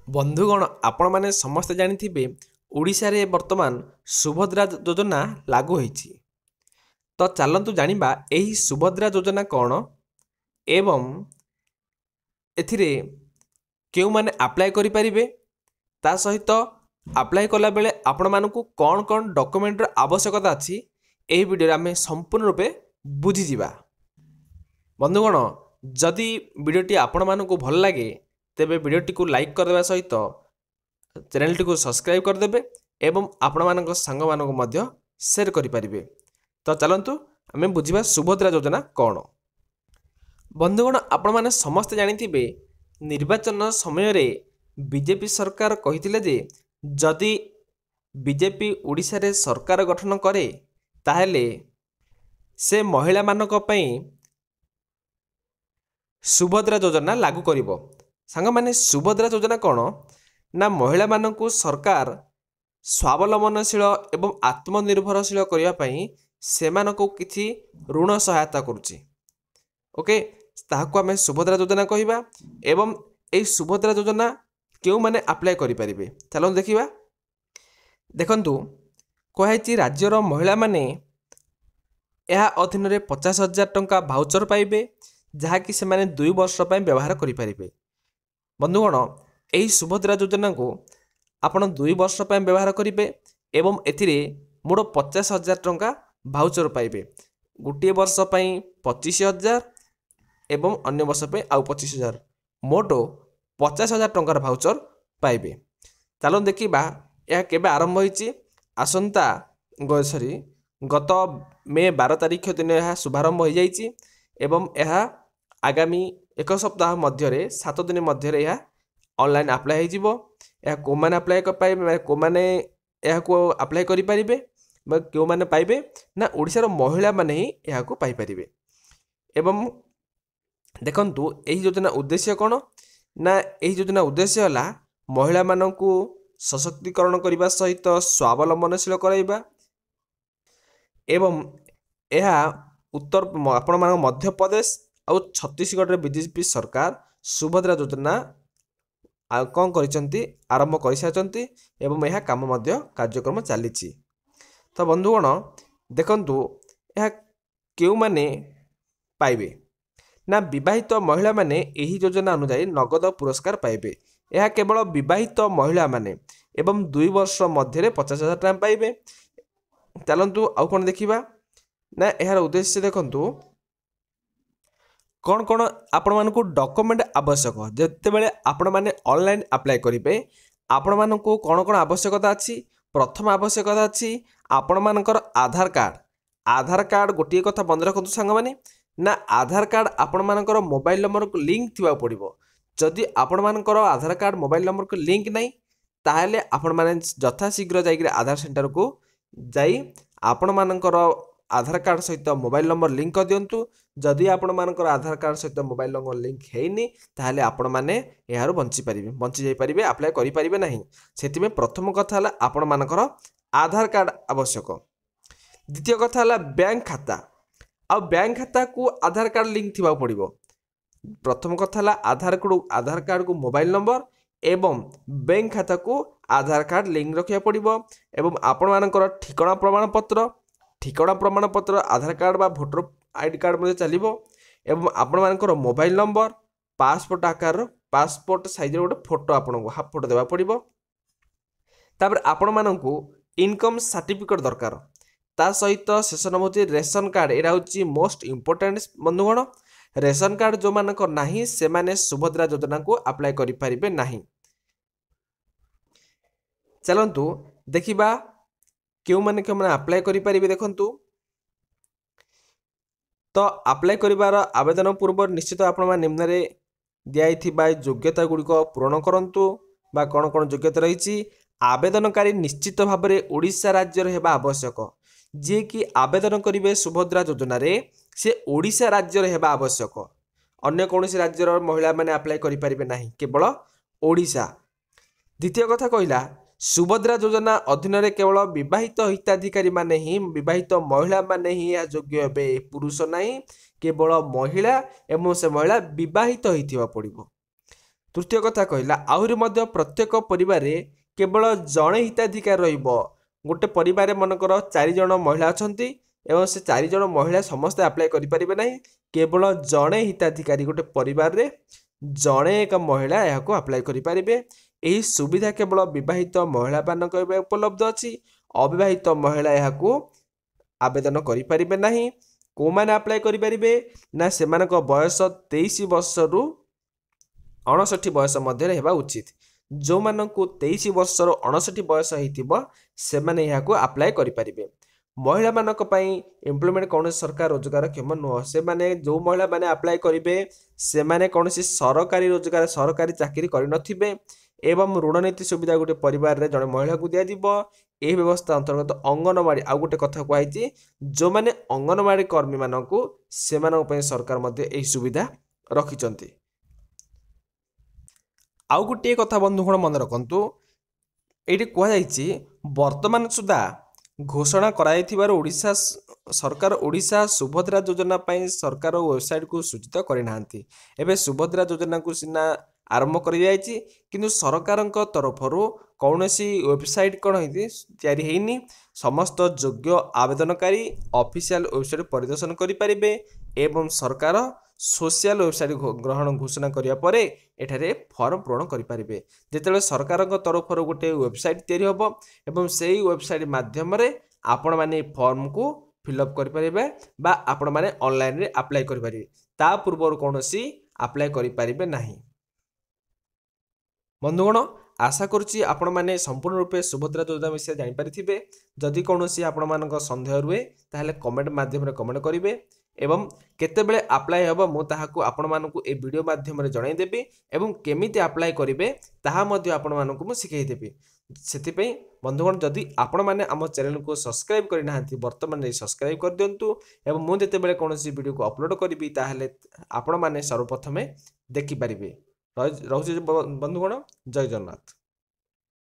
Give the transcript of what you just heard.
बंधुगण आपण मैंने समस्ते जानी ओडिशा रे वर्तमान सुभद्रा योजना लागू होईछि। तो चलतु जानिबा एही सुभद्रा योजना कौन एवं एथिरे केउ माने अप्लाई करि परिबे ता सहित अप्लाई कला बेले आपण मानकु कौन कौन डॉक्यूमेंट र आवश्यकता अछि एही वीडियो आमे संपूर्ण रूपे बुझी जिबा। बंधुगण जदि वीडियोटी आपण मानकु भल लागे तेबे वीडियोटी को लाइक करदेवा सहित चैनल को सब्सक्राइब करदेबे एवं आपण मानक सांग मानक मध्य शेयर करि परिबे। तो चलंतु आमे बुझिबा सुभद्रा योजना कौन। बंधुगण आपण माने समस्त जानिथिबे निर्वाचन समय रे बीजेपी सरकार कहिथिले जे जदि बीजेपी ओडिशा रे सरकार गठन करे ताहेले से महिला मानक पई सुभद्रा योजना लागू करिवो। सांग माने सुभद्रा योजना कौन ना महिला मानकु सरकार स्वावलंबनशील एवं आत्मनिर्भरशील करने पई सेमानकु किछि ऋण सहायता करुछि। ओके ताहाकु आमे सुभद्रा योजना कहिबा एवं ए सुभद्रा योजना केउ माने अप्लाई करि परिबे। चलो देखिबा। देखंतु कहैछि राज्यर महिला माने यह अधीन रे 50,000 टंका भाउचर पाइबे जहाँकि से माने 2 वर्ष पय व्यवहार करि परिबे। बंधुगण यही सुभद्रा योजना को आपण 2 वर्ष पय व्यवहार करेंगे एवं एथिरे मोड़ 50,000 टंका भाउचर पाइबे। गोटे वर्ष पय 25,000 एवं अन्य वर्ष पे आउ 25,000 मोट 50,000 टंकार भाउचर पाइबे। चलो देखिबा यह केबे आरंभ होईछि। आसंता गत मे 12 तारिख दिन यह शुभारंभ हो जाइछि एवं यह आगामी 1 सप्ताह मध्य 7 दिन मध्य यह ऑनलाइन अप्लाई हो जिवो। यह को माने अप्लाई कर पाइबे को माने यह को अप्लाई करि परिबे क्यों माने पाइबे ना ओडिसा रो महिला माने ही यह को पाई परिबे। एवं देखंतु एही योजना उद्देश्य कोन ना एही योजना उद्देश्य हला महिला मानकु सशक्तिकरण करबा सहित स्वावलंबनशील कराइबा एवं यह उत्तर आपण मान मध्य प्रदेश और छत्तीसगढ़ रे बीजेपी सरकार सुभद्रा योजना कौन करिसंती आरंभ करिसाचंती एवं यह काम मध्य कार्यक्रम चलीछि। तो बंधुगण देखंतु यह केउ माने पाइबे ना विवाहित महिला माने एही योजना अनुसार नगद पुरस्कार पाइबे। यह केवल विवाहित महिला माने एवं 2 वर्ष मध्य 50,000 टका पाइबे। चलंतु आउ कोन देखिबा ना यार उद्देश्य देखंतु कौन कौन आपण मानकु डॉक्यूमेंट आवश्यक जते बेले आपण माने ऑनलाइन अप्लाई करिवे आपण मानकु कौन कौन आवश्यकता अछि। प्रथम आवश्यकता अछि आपण मानकर आधार कार्ड। आधार कार्ड गोटे कथा बंद रखंतु सांग माने ना आधार कार्ड आपण मानकर मोबाइल नंबर को लिंक थिबा पड़िबो। जदि आपण मानकर आधार कार्ड मोबाइल नंबर को लिंक नहीं ताहले आपण माने यथा शीघ्र जाई आधार सेंटर को जाई आपण मानकर आधार कार्ड सहित मोबाइल नंबर लिंक कर दियंतु। जदि आपण मानकर आधार कार्ड सहित मोबाइल नंबर लिंक हेइनी ताहले आपण माने यार बंची जाई परिबे अप्लाई करि परिबे नाही। सेति में प्रथम कथा हला आपण मानकर आधार कार्ड आवश्यक। द्वितीय कथा हला बैंक खाता आ बैंक खाता को आधार कार्ड लिंक थिबा पड़िबो। प्रथम कथा हला आधार कार्ड को मोबाइल नंबर एवं बैंक खाता को आधार कार्ड लिंक रखिया पड़िबो एवं आपण मानकर ठिकाना प्रमाण पत्र आधार कार्ड बा भोटर आईडी कार्ड में चलिबो एवं आपण मानकर मोबाइल नंबर पासपोर्ट आकार पासपोर्ट साइज गोटे फोटो आपण को हाफ फोटो देवा पड़िबो। तापर आपण मानकु इनकम सर्टिफिकेट दरकार ता सहित शेष नंबर होची रेशन कार्ड। एरा होची मोस्ट इंपोर्टेंट बंधुगण। रेशन कार्ड जो मानकर नाही से माने सुभद्रा योजना को अप्लाई करि परिबे नाही। चलंतु देखिबा केउ माने अप्लाई करि परिबे। देखंतु तो अप्लाई करिवार आवेदन पूर्व निश्चित आपण निम्न रे दियाइथिबा योग्यता गुड़िक पूरण करंतु बा कौन कौन योग्यता रही। आवेदनकारी निश्चित भाव में ओडिशा राज्यर हेबा आवश्यक। जे कि आवेदन करिवे सुभद्रा योजना रे से ओडिशा राज्यर हेबा आवश्यक। अन्य कौनसी राज्यर महिला माने अप्लाई करि परिबे नाही केवल ओडिशा। द्वितीय कथा कहला सुभद्रा योजना अधीन रे केवल विवाहित हिताधिकारी माने ही विवाहित महिला माने ही या योग्य हेबे पुरुष नाही केवल महिला एवं से महिला विवाहित होइथिबा पड़िबो। तृतीय कथा कहला आहुरी मध्य प्रत्येक परिवार केवल जड़े हिताधिकारी रहिबो। गोटे परिवार मनकर 4 जण महिला अछंती एवं से 4 जण महिला समस्त अप्लाई करि परिबे नहीं, केवल जड़े हिताधिकारी गोटे परिवार रे जड़े एक महिला यहाको अप्लाई करि परिबे। एही सुविधा केवल विवाहित महिला मानक उपलब्ध अछि। अविवाहित महिला यहाको आवेदन करि परिबे नहीं। को माने अप्लाई करि परिबे ना सेमानक बयस 23 वर्ष रु 59 बयस मध्य हेबा उचित। जो मानकु 23 वर्ष रु 59 बयस हेतिबो सेमाने यहाको अप्लाई करि परिबे। महिला मानक पई एम्प्लॉयमेंट कौन सरकार रोजगार क्षम नुह। से माने जो महिला माने अप्लाई करिवे से माने कौनसी सरकारी रोजगार सरकारी चाकरी करि नथिबे एवं ऋण नीति सुविधा गोटे परिवार रे जड़े महिला को दिया दिबो। एही व्यवस्था अंतर्गत अंगनवाड़ी आ गोटे कथा कहैछि जो माने अंगनवाड़ी कर्मी मानकु सेमानक पई सरकार मध्ये एही सुविधा रखिचंती। आउ गोटे कथा बंधुगण मन रखंतु एठी कह जाइछि वर्तमान सुधा घोषणा कराइथिबार ओडिशा सरकार ओडिशा सुभद्रा योजना पई सरकार वेबसाइट को सूचित करिनांती। एबे सुभद्रा योजना को सिना आरंभ करि जाइछि किंतु सरकारक तरफरु कौनसी वेबसाइट कौन तैयारी हेनी। समस्त योग्य आवेदनकारी ऑफिशियल वेबसाइट परिदर्शन करि परिबे एवं सरकार सोशल वेबसाइट ग्रहण घोषणा करिया परे एठारे फॉर्म पूरण करि परिबे। जेतेले सरकारक तरफरु गोटे वेबसाइट तैयारी होबो एवं सेही वेबसाइट माध्यम रे आपण माने फॉर्म को फिलअप करि परिबे बा आपण माने ऑनलाइन रे अप्लाई करि परिबे। ता पूर्व कौनसी अप्लाई करि परिबे नाही। बंधुगण आशा करुच्ची आपण माने संपूर्ण रूपे सुभद्रा योजना विषय जानि परिथिबे। जदि कौनसी आपण मानक संदेह रुए ताहले कमेंट माध्यम रे कमेंट करिवे एवं केतेबेले अप्लाई हेबो मु ताहाकू आपण मानकू ए वीडियो माध्यम रे जणाई देबी एवं केमिति अप्लाई करिवे ताहा मध्ये आपण मानकू मु सिखाई देबी। सेति पई बंधुगण जदि आपण माने हम चैनल को सब्सक्राइब करि नाहंती वर्तमान रे सब्सक्राइब कर दियंतु एवं मु जेतेबेले कौनसी वीडियो को अपलोड करिबी ताहले आपण माने सर्वप्रथमे देखि परिबे। रहउछि बंधुगण जय जगन्नाथ।